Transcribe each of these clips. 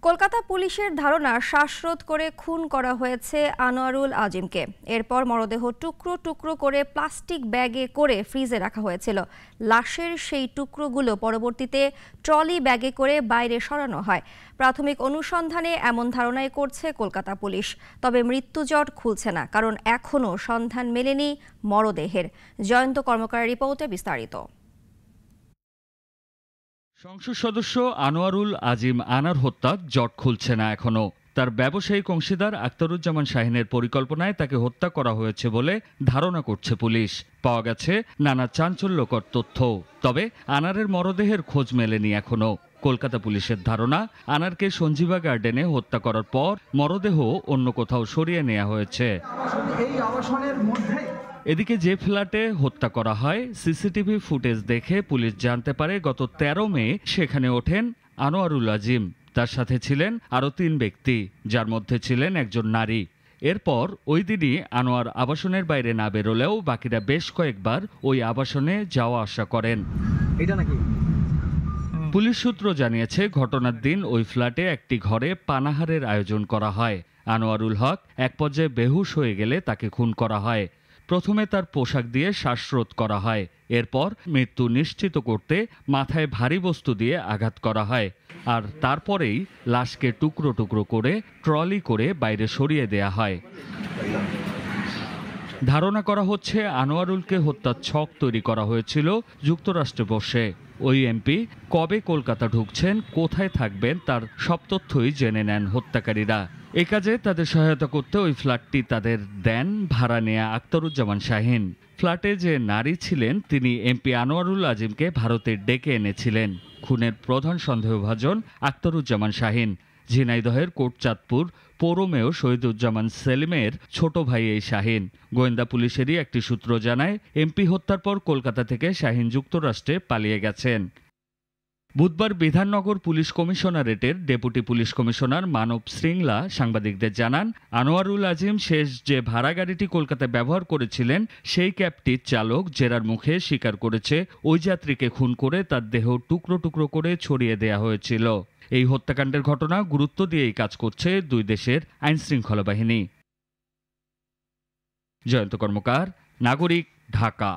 কলকাতা পুলিশের ধারণা শ্বাসরোধ করে খুন করা হয়েছে আনোয়ারুল আজিমকে। এরপর মরদেহ টুকরো টুকরো করে প্লাস্টিক ব্যাগে করে ফ্রিজে রাখা হয়েছিল। লাশের সেই টুকরোগুলো পরবর্তীতে ট্রলি ব্যাগে করে বাইরে সরানো হয়। প্রাথমিক অনুসন্ধানে এমন ধারণাই করছে কলকাতা পুলিশ। তবে মৃত্যুজট খুলছে না, কারণ এখনও সন্ধান মেলেনি মরদেহের। জয়ন্ত কর্মকারের রিপোর্টে বিস্তারিত। সংসদ সদস্য আনোয়ারুল আজিম আনার হত্যা জট খুলছে না এখনো। তার ব্যবসায়িক অংশীদার আখতারুজ্জামান শাহিনের পরিকল্পনায় তাকে হত্যা করা হয়েছে বলে ধারণা করছে পুলিশ। পাওয়া গেছে নানা চাঞ্চল্যকর তথ্য। তবে আনারের মরদেহের খোঁজ মেলেনি এখনো। কলকাতা পুলিশের ধারণা, আনারকে সঞ্জীবা গার্ডেনে হত্যা করার পর মরদেহ অন্য কোথাও সরিয়ে নেওয়া হয়েছে। এদিকে যে ফ্ল্যাটে হত্যা করা হয়, সিসিটিভি ফুটেজ দেখে পুলিশ জানতে পারে গত 13 মে সেখানে ওঠেন আনোয়ারুল আজিম। তার সাথে ছিলেন আরও 3 ব্যক্তি, যার মধ্যে ছিলেন একজন নারী। এরপর ওই দিনই আনোয়ার আবাসনের বাইরে না বেরোলেও বাকিরা বেশ কয়েকবার ওই আবাসনে যাওয়া আসা করেন। পুলিশ সূত্র জানিয়েছে, ঘটনার দিন ওই ফ্ল্যাটে একটি ঘরে পানাহারের আয়োজন করা হয়। আনোয়ারুল হক এক পর্যায়ে বেহুশ হয়ে গেলে তাকে খুন করা হয়। প্রথমে তার পোশাক দিয়ে শ্বাসরোধ করা হয়। এরপর মৃত্যু নিশ্চিত করতে মাথায় ভারী বস্তু দিয়ে আঘাত করা হয়। আর তারপরেই লাশকে টুকরো টুকরো করে ট্রলি করে বাইরে সরিয়ে দেয়া হয়। ধারণা করা হচ্ছে আনোয়ারুলকে হত্যার ছক তৈরি করা হয়েছিল যুক্তরাষ্ট্রে বসে। ওই এমপি কবে কলকাতা ঢুকছেন, কোথায় থাকবেন, তার সব তথ্যই জেনে নেন হত্যাকারীরা। এ কাজে তাদের সহায়তা করতে ওই ফ্ল্যাটটি তাদের দেন ভাড়া নেয়া আখতারুজ্জামান শাহিন। ফ্ল্যাটে যে নারী ছিলেন, তিনি এমপি আনোয়ারুল আজিমকে ভারতে ডেকে এনেছিলেন। খুনের প্রধান সন্দেহভাজন আখতারুজ্জামান শাহিন। ঝিনাইদহের কোটচাঁদপুর পৌর মেয়র শহীদুজ্জামান সেলিমের ছোট ভাই এই শাহিন। গোয়েন্দা পুলিশেরই একটি সূত্র জানায়, এমপি হত্যার পর কলকাতা থেকে শাহিন যুক্তরাষ্ট্রে পালিয়ে গেছেন। বুধবার বিধাননগর পুলিশ কমিশনারেটের deputy police commissioner Manav Shringla সাংবাদিকদের জানান, আনোয়ারুল আজিম শেষ যে ভাড়া গাড়িটি কলকাতায় ব্যবহার করেছিলেন, সেই ক্যাবটির চালক জেরার মুখে স্বীকার করেছে ওই যাত্রীকে খুন করে তার দেহ টুকরো টুকরো করে ছড়িয়ে দেয়া হয়েছিল। এই হত্যাকাণ্ডের ঘটনা গুরুত্ব দিয়েই কাজ করছে দুই দেশের আইনশৃঙ্খলা বাহিনী। জয়ন্ত কর্মকার, নাগরিক, ঢাকা।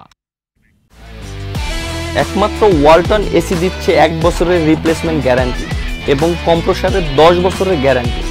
একমাত্র ওয়ালটন এসি দিচ্ছে 1 বছরের রিপ্লেসমেন্ট গ্যারান্টি এবং কম্প্রেসারের 10 বছরের গ্যারান্টি।